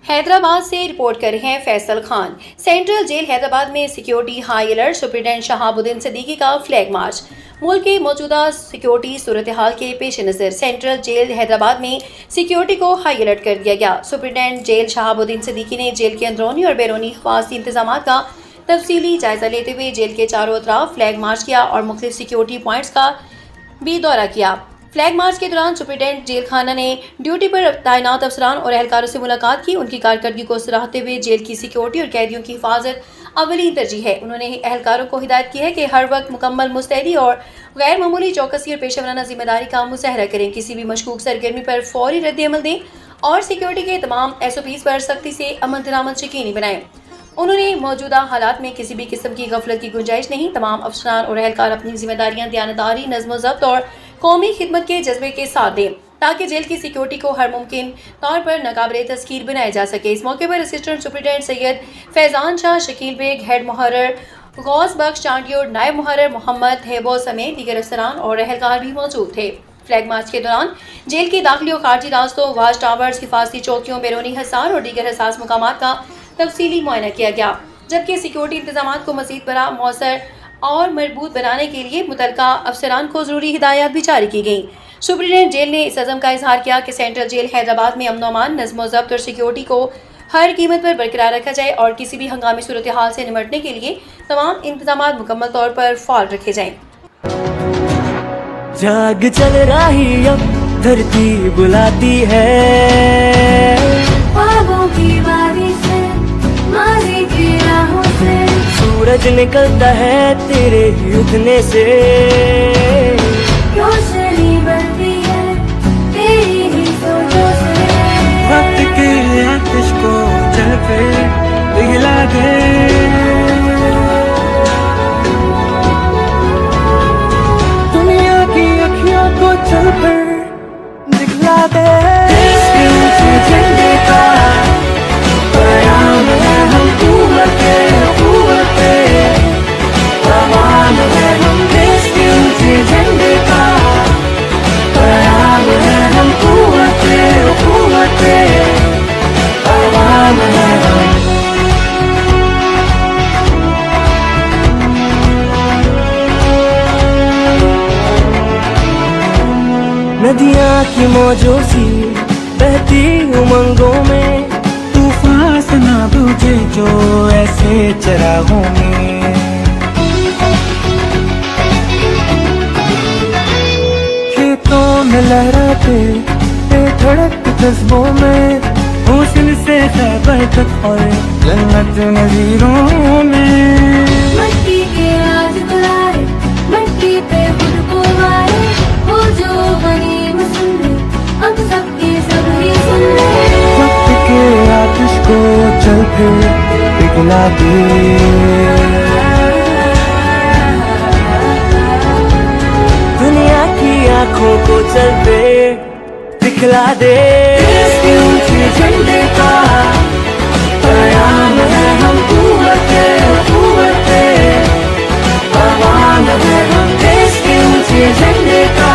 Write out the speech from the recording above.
हैदराबाद से रिपोर्ट कर रहे हैं फैसल खान। सेंट्रल जेल हैदराबाद में security high alert, superintendent Shahabuddin Siddiqui का फ्लैग मार्च। मुल्क की मौजूदा सिक्योरिटी सूरत हाल के पेश नज़र सेंट्रल जेल हैदराबाद में सिक्योरिटी को हाई अलर्ट कर दिया गया। सुप्रीडेंट जेल शहाबुद्दीन सिद्दीकी ने जेल के अंदरूनी और बैरूनी हिफाजती इंतजाम का तफसीली जायजा लेते हुए जेल के चारों तरफ फ्लैग मार्च किया और मुख्तलिफ सिक्योरिटी पॉइंट्स का भी दौरा किया। फ्लैग मार्च के दौरान सुप्रीडेंट जेल खाना ने ड्यूटी पर तैनात अफसरान और एहलकारों से मुलाकात की। उनकी कारकर्दगी को सराहते हुए जेल की सिक्योरिटी और कैदियों की हिफाजत अवली तरजीह है। उन्होंने एहलकारों को हिदायत की है कि हर वक्त मुकम्मल मुस्तैदी और गैर मामूली चौकसी और पेशेवराना जिम्मेदारी का मुजाहरा करें। किसी भी मशकूक सरगर्मी पर फौरी रद्द-ए-अमल दें और सिक्योरिटी के तमाम SOPs पर सख्ती से अमल दरामद यकीनी बनाएं। उन्होंने मौजूदा हालात में किसी भी किस्म की गफलत की गुंजाइश नहीं। तमाम अफसरान और एहलकार अपनी जिम्मेदारियां दयानतदारी, नज़्म ज़ब्त और कौमी खिदमत के जज्बे के साथ दें ताकि जेल की सिक्योरिटी को हर मुमकिन तौर पर नाकाबिले तस्कीर बनाया जा सके। इस मौके पर assistant superintendent Syed Faizan Shah, Shakeel Baig, head मुहर्रर गौस बख्श चांडियोर, नायब मुहर्रर मोहम्मद हैबो समेत दीगर अफसरान और एहलकार भी मौजूद थे। फ्लैग मार्च के दौरान जेल की दाखिली और खारजी रास्तों, वाच टावर्स, हिफाजती चौकियों, बैरूनी हिसार और दीगर हसास मुकामात का तफसीली मुआयना किया गया, जबकि सिक्योरिटी इंतजाम को मज़ीद बड़ा, मौसर और मजबूत बनाने के लिए मुतलका अफसरान को ज़रूरी हिदायत भी जारी की गई। सुप्रीडेंट जेल ने इस अज़म का इजहार किया कि सेंट्रल जेल हैदराबाद में अमन अमान, नज़्म ज़ब्त और सिक्योरिटी को हर कीमत पर बरकरार रखा जाए और किसी भी हंगामी सूरत हाल से निमटने के लिए तमाम इंतजाम मुकम्मल तौर पर फाल रखे जाएँ। जाग चल रही अब धरती बुलाती है, ख्वाबों की बारिश है, माज़ी की राहों से सूरज निकलता है तेरे उठने से, रोशनी बढ़ती है तेरी ही सोचों से। वक्त के आतिश को चल पे पिघला दे, दुनिया की अखियों को चल पे दिखला दे। इसके ऊंचे झंडे का पैगाम है हम कुव्वते कुव्वते, पैगाम है हम देश के ऊंचे झंडे का, पैगाम है हम कुव्वते कुव्वते, पैगाम है हम। नदियाँ की मौजों सी बहती उमंगों में, तूफान से ना बूझे जो ऐसे चरागों में, खेतों में लहराते बेधड़क जज्बों में, हुस्न से है बरकत और जन्नत नज़ीरों में। मट्टी के राज दुलारे, मट्टी पे खुद को वारे, वो जो गरीब सुन ले, अब सबके सब ही सुन ले। वक्त के आतिश को चल फिर पिघला दे, दुनिया की आंखों को चल पे दिखला दे। इसके ऊंचे झंडे का पैगाम है हम कुव्वते कुव्वते, पैगाम है हम देश के ऊंचे झंडे का।